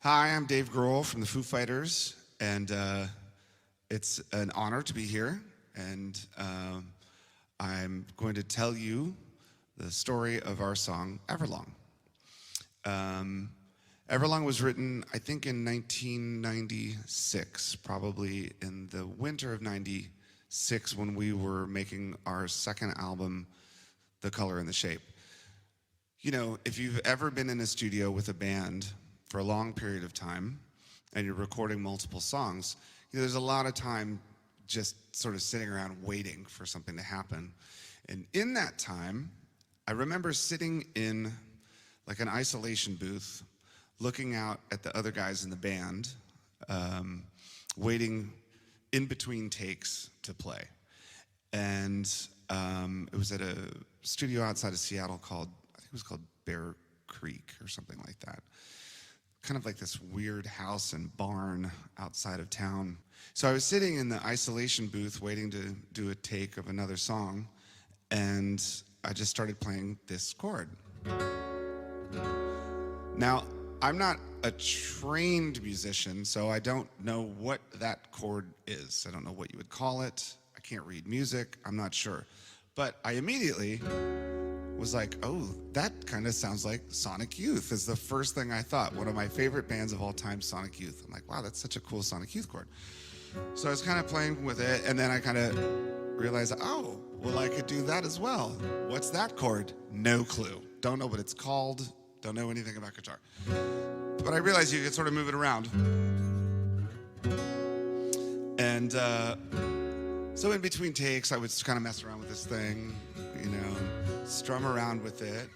Hi, I'm Dave Grohl from the Foo Fighters, and it's an honor to be here. And I'm going to tell you the story of our song, Everlong. Everlong was written, I think, in 1996, probably in the winter of 96 when we were making our second album, The Color and the Shape. You know, if you've ever been in a studio with a band for a long period of time and you're recording multiple songs, there's a lot of time just sort of sitting around waiting for something to happen. And in that time, I remember sitting in like an isolation booth, looking out at the other guys in the band, waiting in between takes to play. And it was at a studio outside of Seattle called, I think it was called Bear Creek or something like that. Kind of like this weird house and barn outside of town. So I was sitting in the isolation booth waiting to do a take of another song, and I just started playing this chord. Now, I'm not a trained musician, so I don't know what that chord is. I don't know what you would call it. I can't read music. I'm not sure. But I immediately was like, oh, that kind of sounds like Sonic Youth is the first thing I thought. One of my favorite bands of all time, Sonic Youth. I'm like, wow, that's such a cool Sonic Youth chord. So I was kind of playing with it, and then I kind of realized, oh, well, I could do that as well. What's that chord? No clue. Don't know what it's called. Don't know anything about guitar. But I realized you could sort of move it around. And so in between takes, I would kind of mess around with this thing, strum around with it.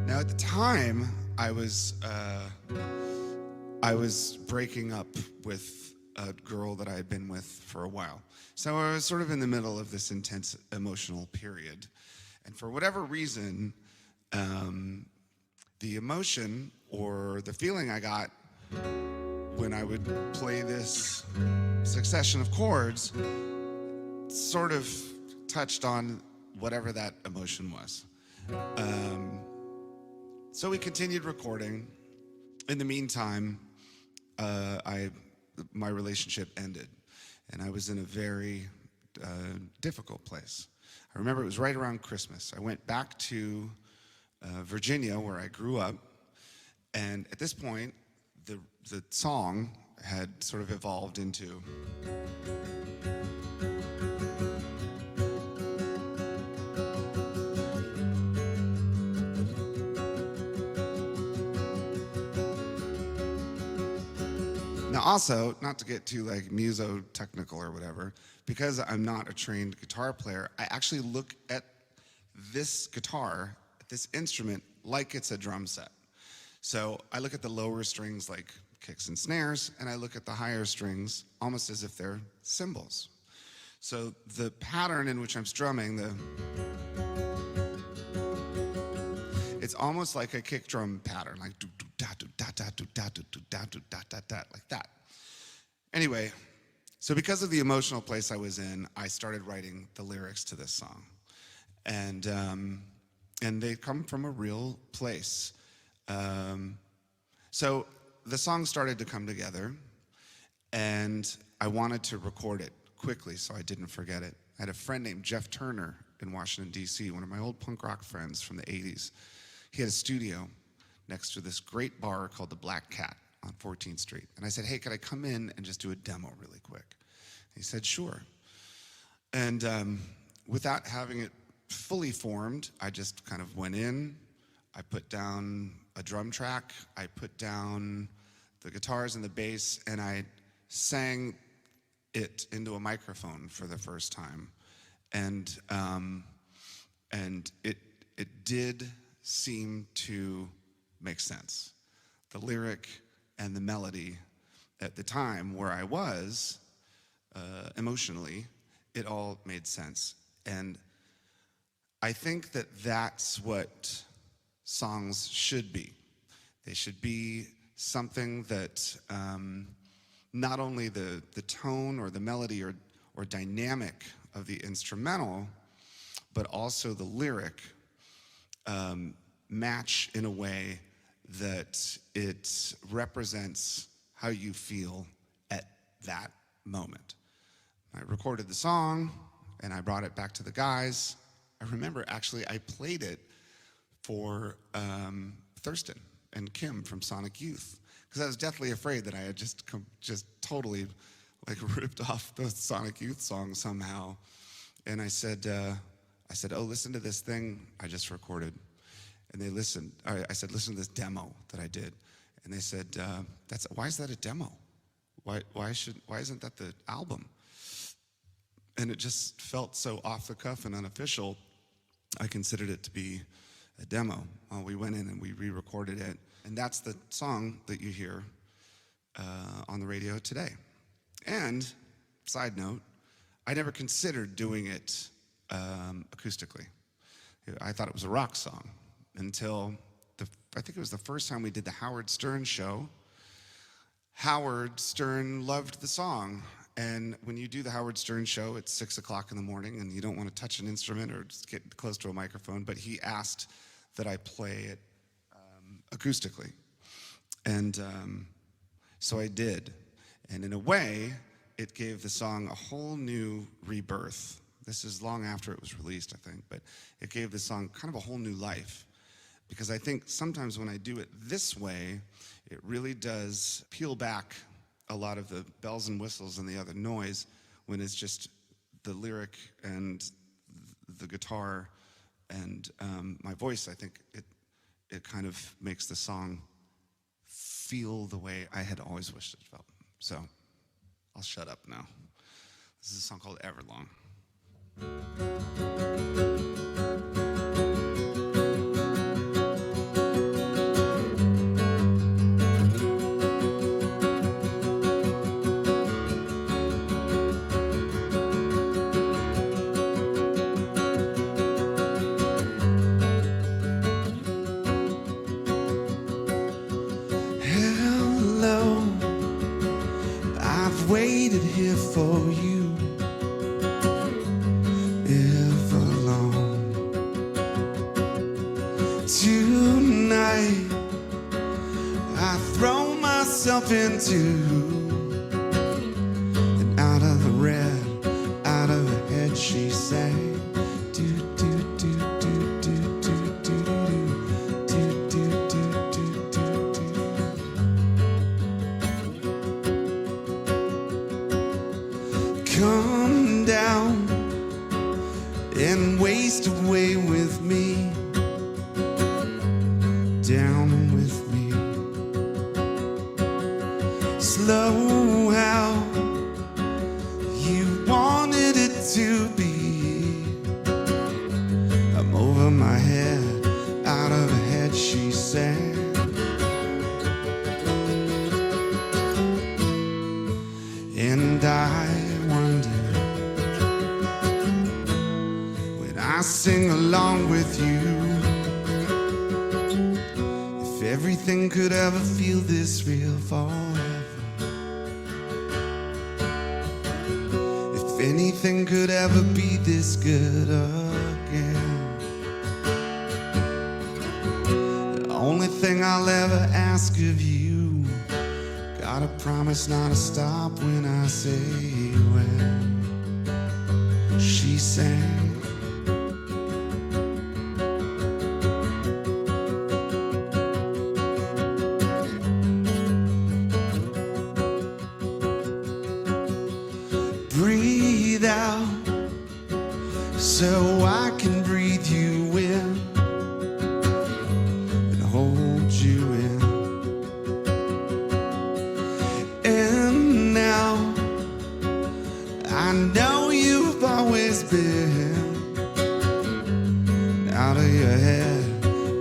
Now at the time, I was breaking up with a girl that I had been with for a while. So I was sort of in the middle of this intense emotional period. And for whatever reason, the emotion or the feeling I got when I would play this succession of chords sort of touched on whatever that emotion was. So we continued recording. In the meantime, my relationship ended, and I was in a very difficult place. I remember it was right around Christmas. I went back to Virginia, where I grew up, and at this point, the song had sort of evolved into Now also, not to get too like muso-technical or whatever, because I'm not a trained guitar player, I actually look at this guitar, this instrument, like it's a drum set. So I look at the lower strings like kicks and snares, and I look at the higher strings almost as if they're cymbals. So the pattern in which I'm strumming, it's almost like a kick drum pattern, like do do da do da da do da do do da do da da da, like that. Anyway, so because of the emotional place I was in, I started writing the lyrics to this song, and they come from a real place. So the song started to come together, and I wanted to record it quickly so I didn't forget it. I had a friend named Jeff Turner in Washington, D.C., one of my old punk rock friends from the 80s. He had a studio next to this great bar called the Black Cat on 14th Street. And I said, hey, could I come in and just do a demo really quick? He said, sure. And without having it fully formed, I just kind of went in. I put down a drum track. I put down the guitars and the bass, and I sang it into a microphone for the first time. And it did seem to make sense. The lyric and the melody at the time where I was emotionally, it all made sense. And I think that that's what songs should be. They should be something that not only the tone or the melody or dynamic of the instrumental, but also the lyric match in a way that it represents how you feel at that moment. I recorded the song and I brought it back to the guys. I remember actually I played it for Thurston and Kim from Sonic Youth because I was deathly afraid that I had just totally like ripped off the Sonic Youth song somehow. And I said, oh, listen to this thing I just recorded. And they listened. I said, listen to this demo that I did. And they said, why is that a demo? Why isn't that the album? And it just felt so off the cuff and unofficial. I considered it to be a demo. We went in and we re-recorded it. And that's the song that you hear on the radio today. And, side note, I never considered doing it acoustically. I thought it was a rock song until I think it was the first time we did the Howard Stern show. Howard Stern loved the song. And when you do the Howard Stern show, it's 6 o'clock in the morning and you don't want to touch an instrument or just get close to a microphone, but he asked that I play it acoustically. And so I did. And in a way, it gave the song a whole new rebirth. This is long after it was released, I think, but it gave the song kind of a whole new life. Because I think sometimes when I do it this way, it really does peel back a lot of the bells and whistles and the other noise when it's just the lyric and the guitar and my voice. I think it kind of makes the song feel the way I had always wished it felt. So I'll shut up now. This is a song called Everlong. Waited here for you, Everlong. Tonight, I throw myself into and out of the red, out of her head, she sang. Come down and waste away with me, down with me. Slow how you wanted it to be. I'm over my head, out of her head, she sang. And I wonder when I sing along with you if everything could ever feel this real forever, if anything could ever be this good again. The only thing I'll ever ask of you, gotta promise not to stop when I say when. She sang. Breathe out so I can breathe you in and hold you in. And now I know you've always been out of your head,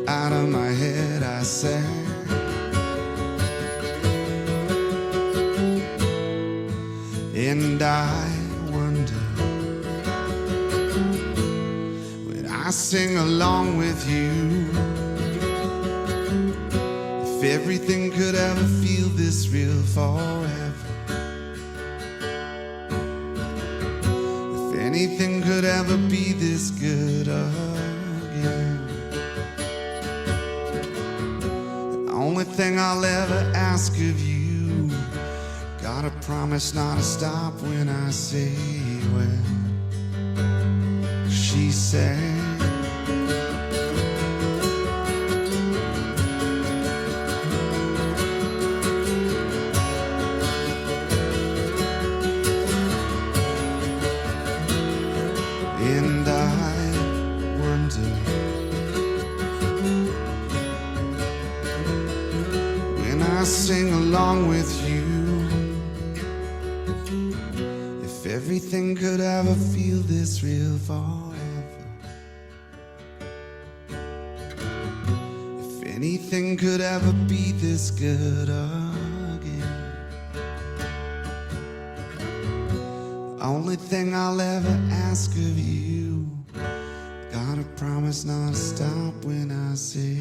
out of my head, I sang. And I wonder when I sing along with you if everything could ever feel this real forever, if anything could ever be this good again. The thing I'll ever ask of you. Gotta promise not to stop when I say well. She said, and I wonder when I sing along with you, if everything could ever feel this real forever, if anything could ever be this good again. Only thing I'll ever ask of you, gotta promise not to stop when I say